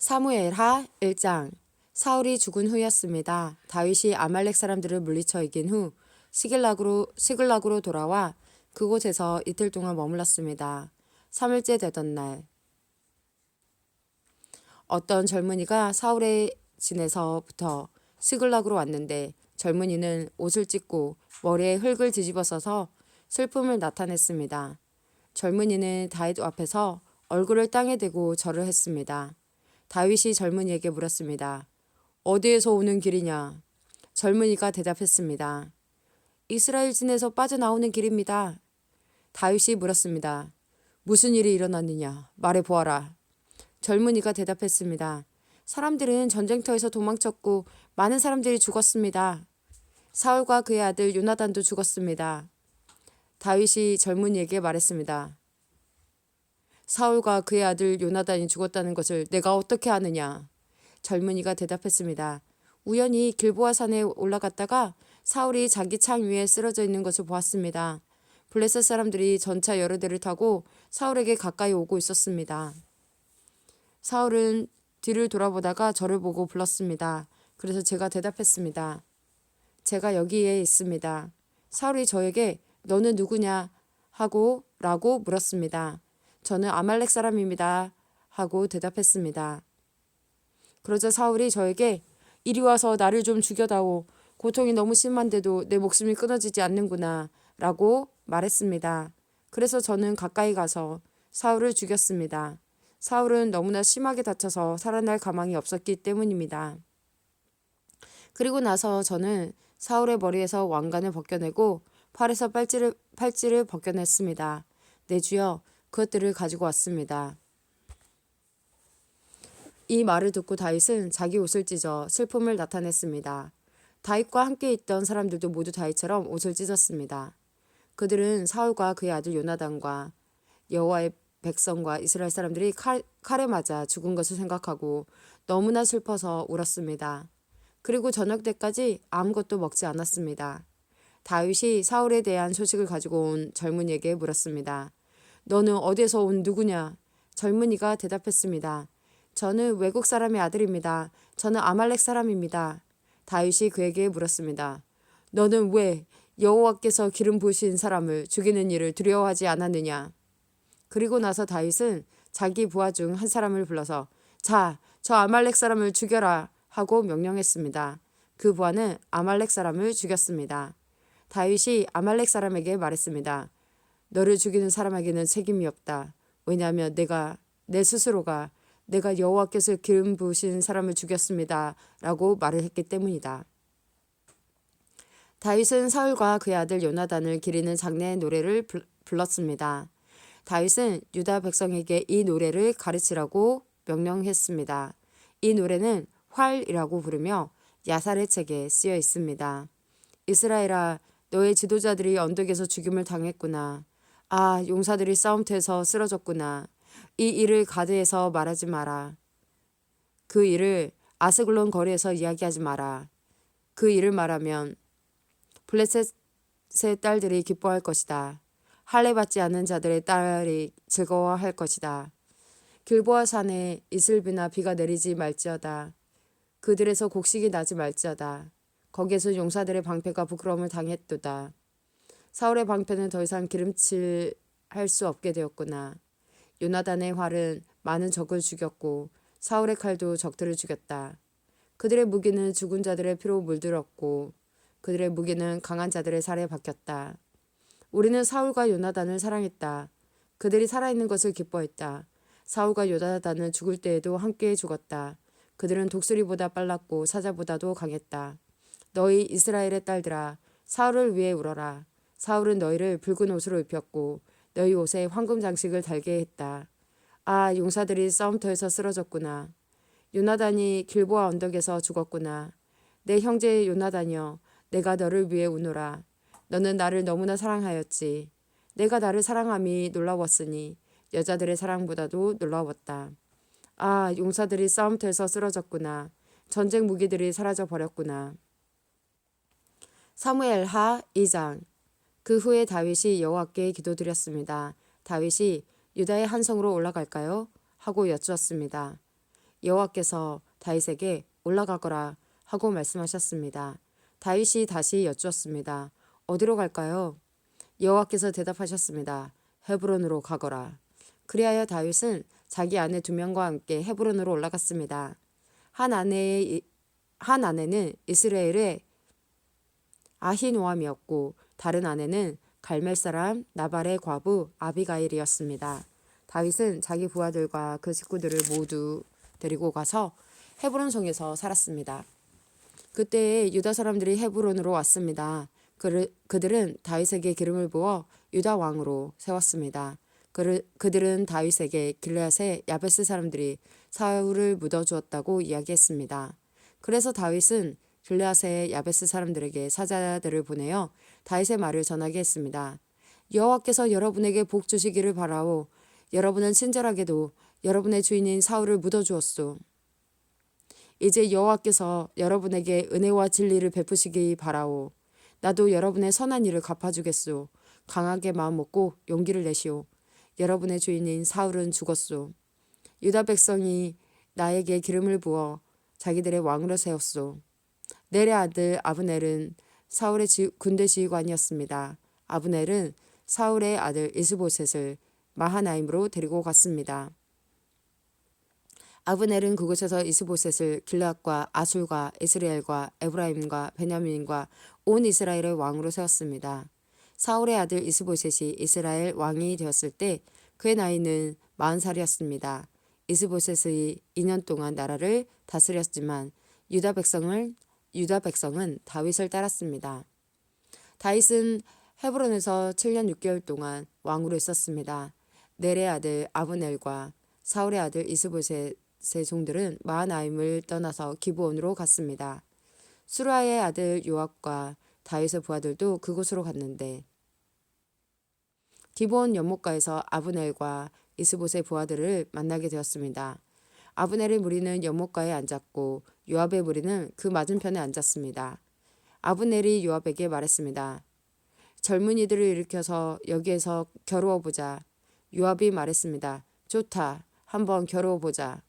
사무엘하 1장. 사울이 죽은 후였습니다. 다윗이 아말렉 사람들을 물리쳐 이긴 후 시글락으로 돌아와 그곳에서 이틀 동안 머물렀습니다. 3일째 되던 날 어떤 젊은이가 사울의 진에서부터 시글락으로 왔는데 젊은이는 옷을 찢고 머리에 흙을 뒤집어 써서 슬픔을 나타냈습니다. 젊은이는 다윗 앞에서 얼굴을 땅에 대고 절을 했습니다. 다윗이 젊은이에게 물었습니다. 어디에서 오는 길이냐? 젊은이가 대답했습니다. 이스라엘 진에서 빠져나오는 길입니다. 다윗이 물었습니다. 무슨 일이 일어났느냐? 말해보아라. 젊은이가 대답했습니다. 사람들은 전쟁터에서 도망쳤고 많은 사람들이 죽었습니다. 사울과 그의 아들 요나단도 죽었습니다. 다윗이 젊은이에게 말했습니다. 사울과 그의 아들 요나단이 죽었다는 것을 내가 어떻게 아느냐? 젊은이가 대답했습니다. 우연히 길보아 산에 올라갔다가 사울이 자기 창 위에 쓰러져 있는 것을 보았습니다. 블레셋 사람들이 전차 여러 대를 타고 사울에게 가까이 오고 있었습니다. 사울은 뒤를 돌아보다가 저를 보고 불렀습니다. 그래서 제가 대답했습니다. 제가 여기에 있습니다. 사울이 저에게 너는 누구냐 라고 물었습니다. 저는 아말렉 사람입니다. 하고 대답했습니다. 그러자 사울이 저에게 이리 와서 나를 좀 죽여다오. 고통이 너무 심한데도 내 목숨이 끊어지지 않는구나 라고 말했습니다. 그래서 저는 가까이 가서 사울을 죽였습니다. 사울은 너무나 심하게 다쳐서 살아날 가망이 없었기 때문입니다. 그리고 나서 저는 사울의 머리에서 왕관을 벗겨내고 팔에서 팔찌를 벗겨냈습니다. 내 주여, 그것들을 가지고 왔습니다. 이 말을 듣고 다윗은 자기 옷을 찢어 슬픔을 나타냈습니다. 다윗과 함께 있던 사람들도 모두 다윗처럼 옷을 찢었습니다. 그들은 사울과 그의 아들 요나단과 여호와의 백성과 이스라엘 사람들이 칼에 맞아 죽은 것을 생각하고 너무나 슬퍼서 울었습니다. 그리고 저녁 때까지 아무것도 먹지 않았습니다. 다윗이 사울에 대한 소식을 가지고 온 젊은이에게 물었습니다. 너는 어디에서 온 누구냐? 젊은이가 대답했습니다. 저는 외국 사람의 아들입니다. 저는 아말렉 사람입니다. 다윗이 그에게 물었습니다. 너는 왜 여호와께서 기름 부으신 사람을 죽이는 일을 두려워하지 않았느냐? 그리고 나서 다윗은 자기 부하 중 한 사람을 불러서 자, 저 아말렉 사람을 죽여라 하고 명령했습니다. 그 부하는 아말렉 사람을 죽였습니다. 다윗이 아말렉 사람에게 말했습니다. 너를 죽이는 사람에게는 책임이 없다. 왜냐하면 내 스스로가 내가 여호와께서 기름 부으신 사람을 죽였습니다. 라고 말을 했기 때문이다. 다윗은 사울과 그의 아들 요나단을 기리는 장례의 노래를 불렀습니다. 다윗은 유다 백성에게 이 노래를 가르치라고 명령했습니다. 이 노래는 활이라고 부르며 야살의 책에 쓰여 있습니다. 이스라엘아, 너의 지도자들이 언덕에서 죽임을 당했구나. 아, 용사들이 싸움터에서 쓰러졌구나. 이 일을 가드에서 말하지 마라. 그 일을 아스글론 거리에서 이야기하지 마라. 그 일을 말하면 블레셋의 딸들이 기뻐할 것이다. 할례 받지 않은 자들의 딸이 즐거워할 것이다. 길보아 산에 이슬비나 비가 내리지 말지어다. 그들에서 곡식이 나지 말지어다. 거기에서 용사들의 방패가 부끄러움을 당했도다. 사울의 방패는 더 이상 기름칠 할 수 없게 되었구나. 요나단의 활은 많은 적을 죽였고 사울의 칼도 적들을 죽였다. 그들의 무기는 죽은 자들의 피로 물들었고 그들의 무기는 강한 자들의 살에 박혔다. 우리는 사울과 요나단을 사랑했다. 그들이 살아있는 것을 기뻐했다. 사울과 요나단은 죽을 때에도 함께 죽었다. 그들은 독수리보다 빨랐고 사자보다도 강했다. 너희 이스라엘의 딸들아, 사울을 위해 울어라. 사울은 너희를 붉은 옷으로 입혔고 너희 옷에 황금 장식을 달게 했다. 아, 용사들이 싸움터에서 쓰러졌구나. 요나단이 길보아 언덕에서 죽었구나. 내 형제 요나단이여, 내가 너를 위해 우노라. 너는 나를 너무나 사랑하였지. 내가 나를 사랑함이 놀라웠으니 여자들의 사랑보다도 놀라웠다. 아, 용사들이 싸움터에서 쓰러졌구나. 전쟁 무기들이 사라져 버렸구나. 사무엘하 2장. 그 후에 다윗이 여호와께 기도드렸습니다. 다윗이 유다의 한 성으로 올라갈까요? 하고 여쭈었습니다. 여호와께서 다윗에게 올라가거라 하고 말씀하셨습니다. 다윗이 다시 여쭈었습니다. 어디로 갈까요? 여호와께서 대답하셨습니다. 헤브론으로 가거라. 그리하여 다윗은 자기 아내 2명과 함께 헤브론으로 올라갔습니다. 한 아내는 이스라엘의 아히노암이었고 다른 아내는 갈멜 사람 나발의 과부 아비가일이었습니다. 다윗은 자기 부하들과 그 식구들을 모두 데리고 가서 헤브론 성에서 살았습니다. 그때 유다 사람들이 헤브론으로 왔습니다. 그들은 다윗에게 기름을 부어 유다 왕으로 세웠습니다. 그들은 다윗에게 길르앗의 야베스 사람들이 사울을 묻어주었다고 이야기했습니다. 그래서 다윗은 길르앗의 야베스 사람들에게 사자들을 보내어 다윗의 말을 전하게 했습니다. 여호와께서 여러분에게 복 주시기를 바라오. 여러분은 친절하게도 여러분의 주인인 사울을 묻어주었소. 이제 여호와께서 여러분에게 은혜와 진리를 베푸시기 바라오. 나도 여러분의 선한 일을 갚아주겠소. 강하게 마음 먹고 용기를 내시오. 여러분의 주인인 사울은 죽었소. 유다 백성이 나에게 기름을 부어 자기들의 왕으로 세웠소. 넬의 아들 아브넬은 사울의 군대 지휘관이었습니다. 아브넬은 사울의 아들 이스보셋을 마하나임으로 데리고 갔습니다. 아브넬은 그곳에서 이스보셋을 길르앗과 아술과 이스라엘과 에브라임과 베냐민과 온 이스라엘의 왕으로 세웠습니다. 사울의 아들 이스보셋이 이스라엘 왕이 되었을 때 그의 나이는 40살이었습니다. 이스보셋의 2년 동안 나라를 다스렸지만 유다 백성은 다윗을 따랐습니다. 다윗은 헤브론에서 7년 6개월 동안 왕으로 있었습니다. 넬의 아들 아브넬과 사울의 아들 이스보셋의 종들은 마하나임을 떠나서 기브온으로 갔습니다. 수라의 아들 요압과 다윗의 부하들도 그곳으로 갔는데 기브온 연못가에서 아브넬과 이스보셋의 부하들을 만나게 되었습니다. 아브넬의 무리는 연못가에 앉았고 요압의 무리는 그 맞은편에 앉았습니다. 아브넬이 요압에게 말했습니다. 젊은이들을 일으켜서 여기에서 겨루어보자. 요압이 말했습니다. 좋다. 한번 겨루어보자.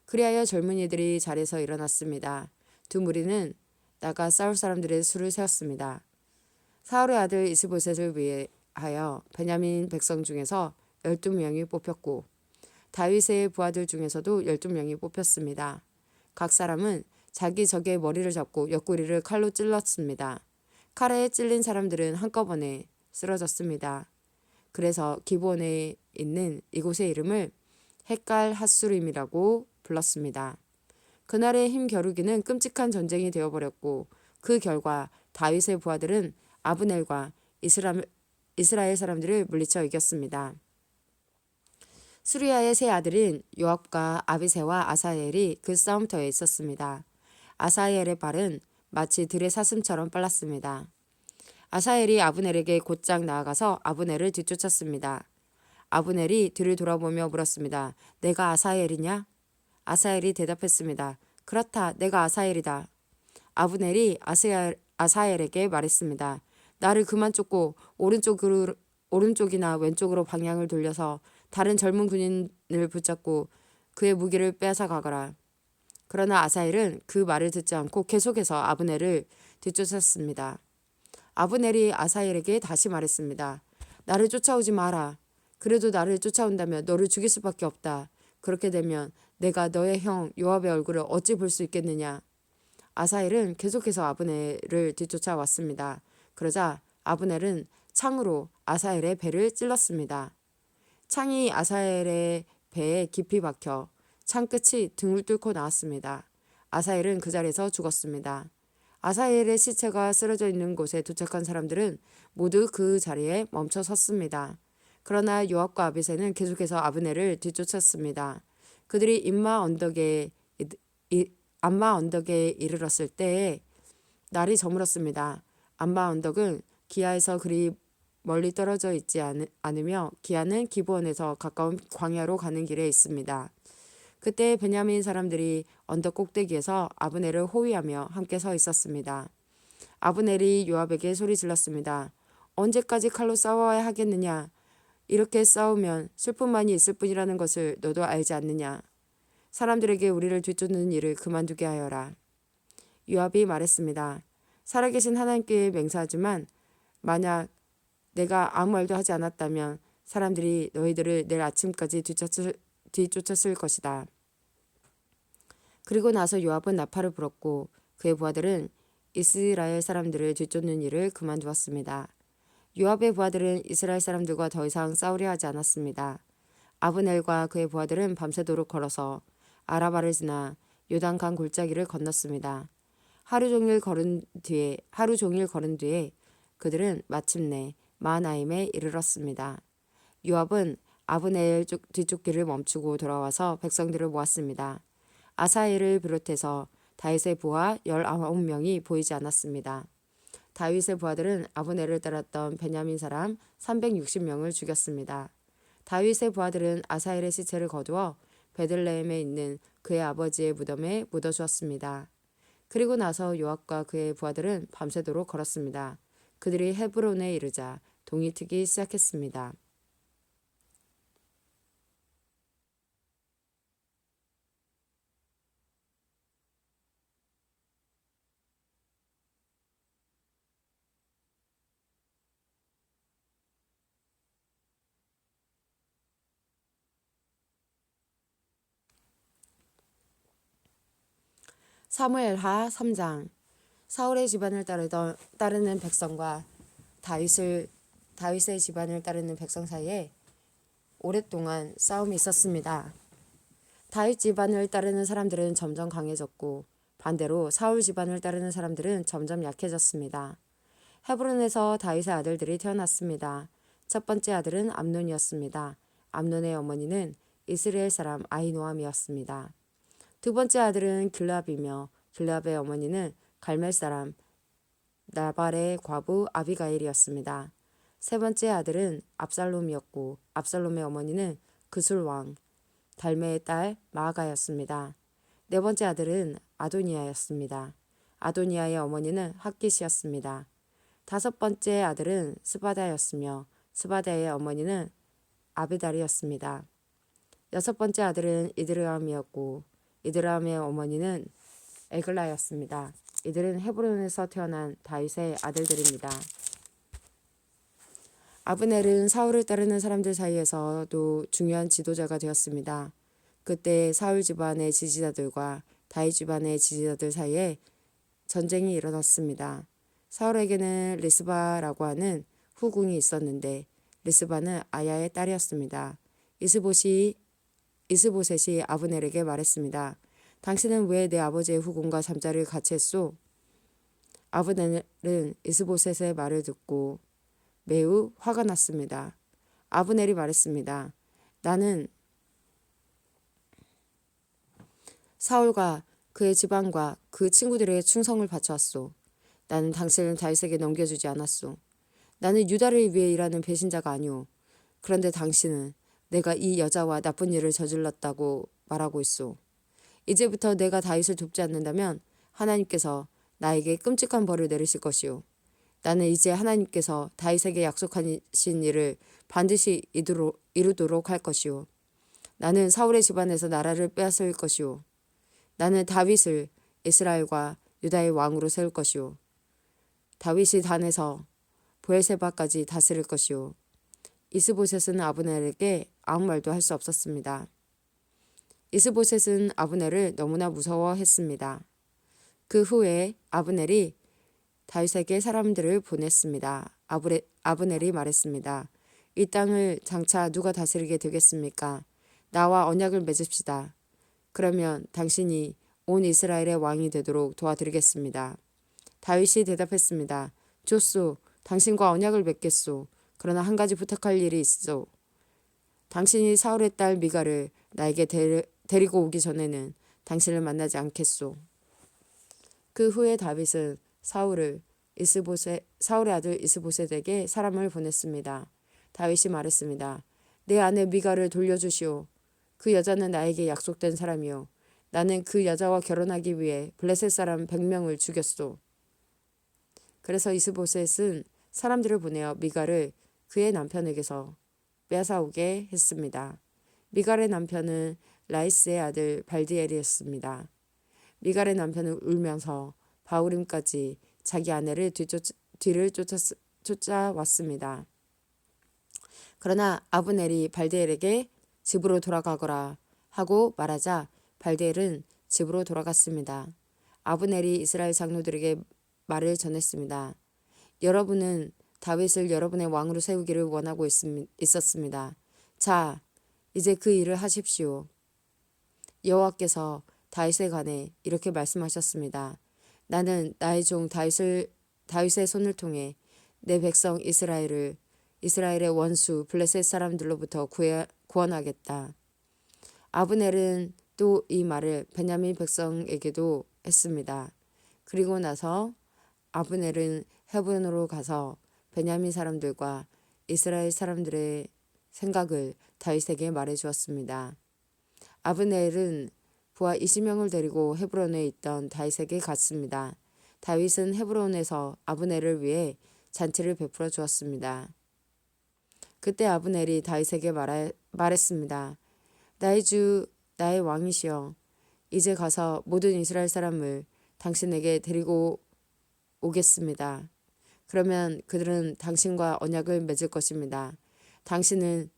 그리하여 젊은이들이 자리에서 일어났습니다. 두 무리는 나가 싸울 사람들의 수를 세웠습니다. 사울의 아들 이스보셋을 위하여 베냐민 백성 중에서 12명이 뽑혔고 다윗의 부하들 중에서도 12명이 뽑혔습니다. 각 사람은 자기 적의 머리를 잡고 옆구리를 칼로 찔렀습니다. 칼에 찔린 사람들은 한꺼번에 쓰러졌습니다. 그래서 기브온에 있는 이곳의 이름을 헷갈 핫수림이라고 불렀습니다. 그날의 힘 겨루기는 끔찍한 전쟁이 되어버렸고 그 결과 다윗의 부하들은 아브넬과 이스라엘 사람들을 물리쳐 이겼습니다. 수리아의 세 아들인 요압과 아비새와 아사엘이 그 싸움터에 있었습니다. 아사엘의 발은 마치 들의 사슴처럼 빨랐습니다. 아사엘이 아브넬에게 곧장 나아가서 아브넬을 뒤쫓았습니다. 아브넬이 뒤를 돌아보며 물었습니다. 내가 아사엘이냐? 아사엘이 대답했습니다. 그렇다. 내가 아사엘이다. 아브넬이 아사엘에게 말했습니다. 나를 그만 쫓고 오른쪽이나 왼쪽으로 방향을 돌려서 다른 젊은 군인을 붙잡고 그의 무기를 빼앗아 가거라. 그러나 아사엘은 그 말을 듣지 않고 계속해서 아브넬을 뒤쫓았습니다. 아브넬이 아사엘에게 다시 말했습니다. 나를 쫓아오지 마라. 그래도 나를 쫓아온다면 너를 죽일 수밖에 없다. 그렇게 되면 내가 너의 형 요압의 얼굴을 어찌 볼 수 있겠느냐. 아사엘은 계속해서 아브넬을 뒤쫓아왔습니다. 그러자 아브넬은 창으로 아사엘의 배를 찔렀습니다. 창이 아사엘의 배에 깊이 박혀 창 끝이 등을 뚫고 나왔습니다. 아사엘은 그 자리에서 죽었습니다. 아사엘의 시체가 쓰러져 있는 곳에 도착한 사람들은 모두 그 자리에 멈춰 섰습니다. 그러나 요압과 아비새는 계속해서 아브넬을 뒤쫓았습니다. 그들이 암마 언덕에 이르렀을 때에 날이 저물었습니다. 암마 언덕은 기아에서 그리 멀리 떨어져 있지 않으며 기아는 기브온에서 가까운 광야로 가는 길에 있습니다. 그때 베냐민 사람들이 언덕 꼭대기에서 아브넬을 호위하며 함께 서 있었습니다. 아브넬이 요압에게 소리 질렀습니다. 언제까지 칼로 싸워야 하겠느냐? 이렇게 싸우면 슬픔만이 있을 뿐이라는 것을 너도 알지 않느냐? 사람들에게 우리를 뒤쫓는 일을 그만두게 하여라. 요압이 말했습니다. 살아계신 하나님께 맹세하지만 만약 내가 아무 말도 하지 않았다면 사람들이 너희들을 내일 아침까지 뒤쫓았을 것이다. 그리고 나서 요압은 나팔을 불었고 그의 부하들은 이스라엘 사람들을 뒤쫓는 일을 그만두었습니다. 요압의 부하들은 이스라엘 사람들과 더 이상 싸우려 하지 않았습니다. 아브넬과 그의 부하들은 밤새도록 걸어서 아라바를 지나 요단강 골짜기를 건넜습니다. 하루 종일 걸은 뒤에 그들은 마침내 마하나임에 이르렀습니다. 요압은 아브넬 뒤쫓기를 멈추고 돌아와서 백성들을 모았습니다. 아사엘을 비롯해서 다윗의 부하 19명이 보이지 않았습니다. 다윗의 부하들은 아브넬을 따랐던 베냐민 사람 360명을 죽였습니다. 다윗의 부하들은 아사엘의 시체를 거두어 베들레헴에 있는 그의 아버지의 무덤에 묻어주었습니다. 그리고 나서 요압과 그의 부하들은 밤새도록 걸었습니다. 그들이 헤브론에 이르자 동이 트기 시작했습니다. 사무엘하 3장. 사울의 집안을 따르는 백성과 다윗의 집안을 따르는 백성 사이에 오랫동안 싸움이 있었습니다. 다윗 집안을 따르는 사람들은 점점 강해졌고 반대로 사울 집안을 따르는 사람들은 점점 약해졌습니다. 헤브론에서 다윗의 아들들이 태어났습니다. 첫 번째 아들은 암논이었습니다. 암논의 어머니는 이스라엘 사람 아히노암이었습니다. 두 번째 아들은 길압이며 길압의 어머니는 갈멜 사람 나발의 과부 아비가일이었습니다. 세 번째 아들은 압살롬이었고 압살롬의 어머니는 그술 왕 달메의 딸 마아가였습니다. 네 번째 아들은 아도니아였습니다. 아도니아의 어머니는 핫깃이었습니다. 다섯 번째 아들은 스바다였으며 스바다의 어머니는 아비달이었습니다. 여섯 번째 아들은 이드람이었고 이드람의 어머니는 에글라였습니다. 이들은 헤브론에서 태어난 다윗의 아들들입니다. 아브넬은 사울을 따르는 사람들 사이에서도 중요한 지도자가 되었습니다. 그때 사울 집안의 지지자들과 다윗 집안의 지지자들 사이에 전쟁이 일어났습니다. 사울에게는 리스바라고 하는 후궁이 있었는데 리스바는 아야의 딸이었습니다. 이스보셋이 아브넬에게 말했습니다. 당신은 왜 내 아버지의 후궁과 잠자리를 같이 했소? 아브넬은 이스보셋의 말을 듣고 매우 화가 났습니다. 아브넬이 말했습니다. 나는 사울과 그의 집안과 그 친구들에게 충성을 바쳐왔소. 나는 당신을 다윗에게 넘겨주지 않았소. 나는 유다를 위해 일하는 배신자가 아니오. 그런데 당신은 내가 이 여자와 나쁜 일을 저질렀다고 말하고 있소. 이제부터 내가 다윗을 돕지 않는다면 하나님께서 나에게 끔찍한 벌을 내리실 것이오. 나는 이제 하나님께서 다윗에게 약속하신 일을 반드시 이루도록 할 것이오. 나는 사울의 집안에서 나라를 빼앗을 것이오. 나는 다윗을 이스라엘과 유다의 왕으로 세울 것이오. 다윗이 단에서 브엘세바까지 다스릴 것이오. 이스보셋은 아브넬에게 아무 말도 할 수 없었습니다. 이스보셋은 아브넬을 너무나 무서워했습니다. 그 후에 아브넬이 다윗에게 사람들을 보냈습니다. 아브넬이 말했습니다. 이 땅을 장차 누가 다스리게 되겠습니까? 나와 언약을 맺읍시다. 그러면 당신이 온 이스라엘의 왕이 되도록 도와드리겠습니다. 다윗이 대답했습니다. 좋소. 당신과 언약을 맺겠소. 그러나 한 가지 부탁할 일이 있소. 당신이 사울의 딸 미가를 나에게 데리고 오기 전에는 당신을 만나지 않겠소. 그 후에 다윗은 사울의 아들 이스보셋에게 사람을 보냈습니다. 다윗이 말했습니다. 내 아내 미가를 돌려주시오. 그 여자는 나에게 약속된 사람이요. 나는 그 여자와 결혼하기 위해 블레셋 사람 100명을 죽였소. 그래서 이스보셋은 사람들을 보내어 미가를 그의 남편에게서 빼앗아오게 했습니다. 미갈의 남편은 라이스의 아들 발디엘이었습니다. 미갈의 남편은 울면서 바후림까지 자기 아내를 뒤를 쫓아왔습니다. 그러나 아브넬이 발디엘에게 집으로 돌아가거라 하고 말하자 발디엘은 집으로 돌아갔습니다. 아브넬이 이스라엘 장로들에게 말을 전했습니다. 여러분은 다윗을 여러분의 왕으로 세우기를 원하고 있었습니다. 자, 이제 그 일을 하십시오. 여호와께서 다윗에 관해 이렇게 말씀하셨습니다. 나는 나의 종 다윗의 손을 통해 내 백성 이스라엘의 원수 블레셋 사람들로부터 구원하겠다. 아브넬은 또 이 말을 베냐민 백성에게도 했습니다. 그리고 나서 아브넬은 헤브론으로 가서 베냐민 사람들과 이스라엘 사람들의 생각을 다윗에게 말해 주었습니다. 아브넬은 부하 20명을 데리고 헤브론에 있던 다윗에게 갔습니다. 다윗은 헤브론에서 아브넬을 위해 잔치를 베풀어 주었습니다. 그때 아브넬이 다윗에게 말했습니다. 나의 주, 나의 왕이시여, 이제 가서 모든 이스라엘 사람을 당신에게 데리고 오겠습니다. 그러면 그들은 당신과 언약을 맺을 것입니다. 당신은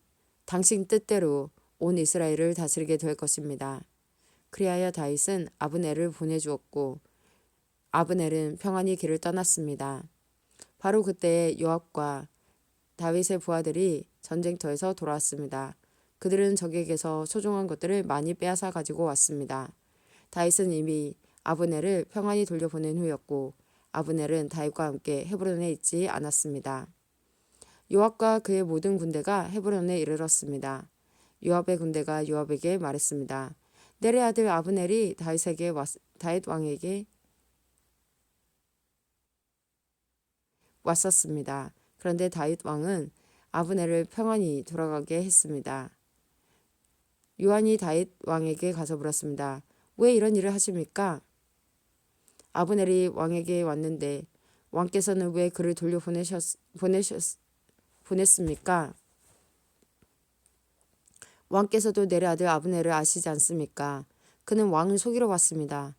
당신 뜻대로 온 이스라엘을 다스리게 될 것입니다. 그리하여 다윗은 아브넬을 보내주었고 아브넬은 평안히 길을 떠났습니다. 바로 그때 요압과 다윗의 부하들이 전쟁터에서 돌아왔습니다. 그들은 적에게서 소중한 것들을 많이 빼앗아 가지고 왔습니다. 다윗은 이미 아브넬을 평안히 돌려보낸 후였고 아브넬은 다윗과 함께 헤브론에 있지 않았습니다. 요압과 그의 모든 군대가 헤브론에 이르렀습니다. 요압의 군대가 요압에게 말했습니다. 넬의 아들 아브넬이 다윗 왕에게 왔었습니다. 그런데 다윗 왕은 아브넬을 평안히 돌아가게 했습니다. 요압이 다윗 왕에게 가서 물었습니다. 왜 이런 일을 하십니까? 아브넬이 왕에게 왔는데 왕께서는 왜 그를 보냈습니까? 왕께서도 넬의 아들 아브넬을 아시지 않습니까? 그는 왕을 속이러 왔습니다.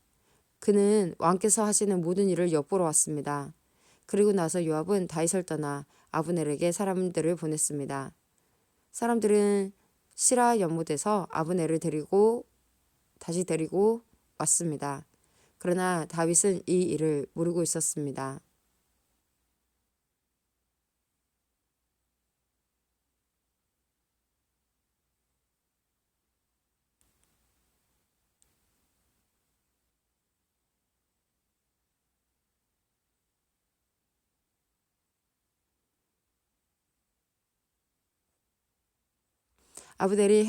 그는 왕께서 하시는 모든 일을 엿보러 왔습니다. 그리고 나서 요압은 다윗을 떠나 아브넬에게 사람들을 보냈습니다. 사람들은 시라 연못에서 아브넬을 다시 데리고 왔습니다. 그러나 다윗은 이 일을 모르고 있었습니다. 아브넬이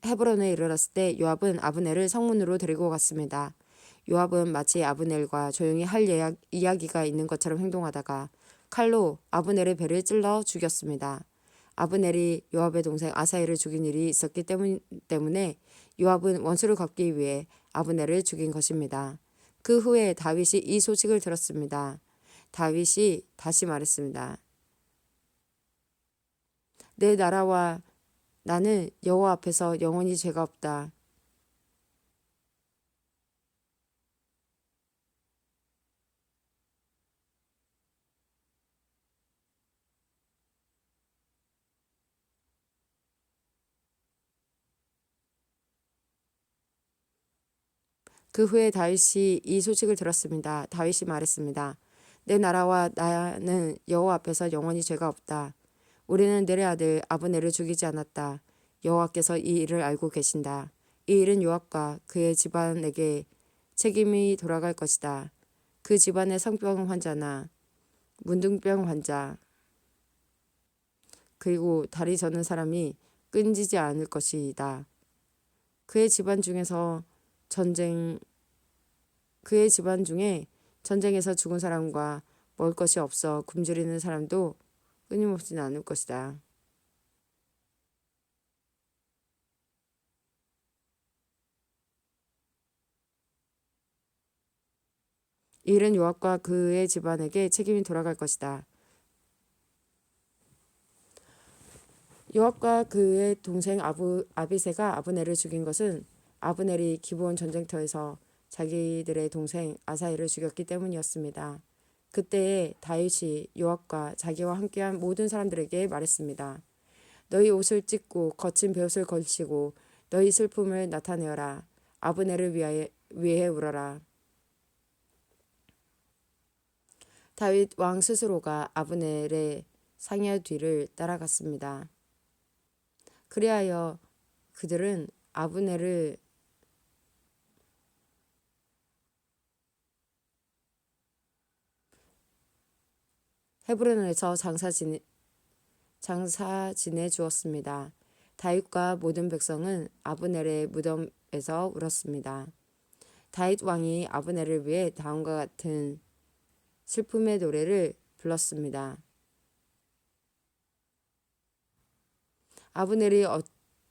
헤브론에 이르렀을 때 요압은 아브넬을 성문으로 데리고 갔습니다. 요압은 마치 아브넬과 조용히 할 이야기가 있는 것처럼 행동하다가 칼로 아브넬의 배를 찔러 죽였습니다. 아브넬이 요압의 동생 아사헬을 죽인 일이 있었기 때문에 요압은 원수를 갚기 위해 아브넬을 죽인 것입니다. 그 후에 다윗이 이 소식을 들었습니다. 다윗이 다시 말했습니다. 내 나라와 나는 여호와 앞에서 영원히 죄가 없다. 그 후에 다윗이 이 소식을 들었습니다. 다윗이 말했습니다. 내 나라와 나는 여호와 앞에서 영원히 죄가 없다. 우리는 넬의 아들 아브넬을 죽이지 않았다. 여호와께서 이 일을 알고 계신다. 이 일은 요압과 그의 집안에게 책임이 돌아갈 것이다. 그 집안의 성병 환자나 문둥병 환자 그리고 다리 저는 사람이 끊지지 않을 것이다. 그의 집안 중에 전쟁에서 죽은 사람과 먹을 것이 없어 굶주리는 사람도 끊임없이 나눌 것이다. 이 일은 요압과 그의 집안에게 책임이 돌아갈 것이다. 요압과 그의 동생 아비새가 아브넬을 죽인 것은 아브넬이 기브온 전쟁터에서 자기들의 동생 아사엘을 죽였기 때문이었습니다. 그때에 다윗이 요압과 자기와 함께한 모든 사람들에게 말했습니다. 너희 옷을 찢고 거친 베옷을 걸치고 너희 슬픔을 나타내어라. 아브넬을 위해 울어라. 다윗 왕 스스로가 아브넬의 상여 뒤를 따라갔습니다. 그리하여 그들은 아브넬을 헤브론에서 장사 지내 주었습니다. 다윗과 모든 백성은 아브넬의 무덤에서 울었습니다. 다윗 왕이 아브넬을 위해 다음과 같은 슬픔의 노래를 불렀습니다. 아브넬이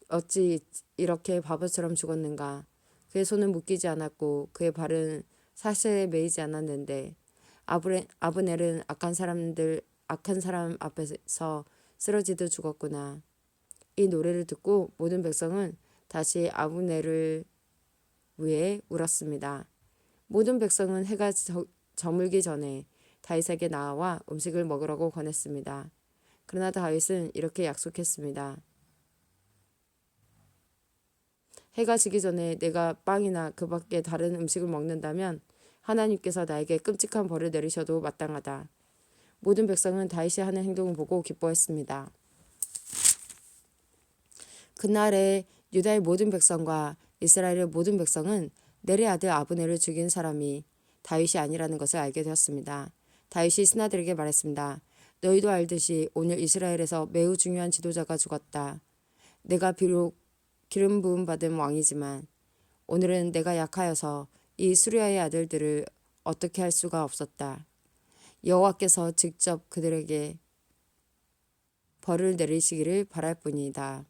어찌 이렇게 바보처럼 죽었는가? 그의 손은 묶이지 않았고 그의 발은 사슬에 매이지 않았는데 아브넬은 악한 사람 앞에서 쓰러지듯 죽었구나. 이 노래를 듣고 모든 백성은 다시 아브넬을 위해 울었습니다. 모든 백성은 해가 저물기 전에 다윗에게 나와 음식을 먹으라고 권했습니다. 그러나 다윗은 이렇게 약속했습니다. 해가 지기 전에 내가 빵이나 그 밖에 다른 음식을 먹는다면 하나님께서 나에게 끔찍한 벌을 내리셔도 마땅하다. 모든 백성은 다윗이 하는 행동을 보고 기뻐했습니다. 그날에 유다의 모든 백성과 이스라엘의 모든 백성은 넬의 아들 아브넬을 죽인 사람이 다윗이 아니라는 것을 알게 되었습니다. 다윗이 신하들에게 말했습니다. 너희도 알듯이 오늘 이스라엘에서 매우 중요한 지도자가 죽었다. 내가 비록 기름 부음 받은 왕이지만 오늘은 내가 약하여서 이 수리아의 아들들을 어떻게 할 수가 없었다. 여호와께서 직접 그들에게 벌을 내리시기를 바랄 뿐이다.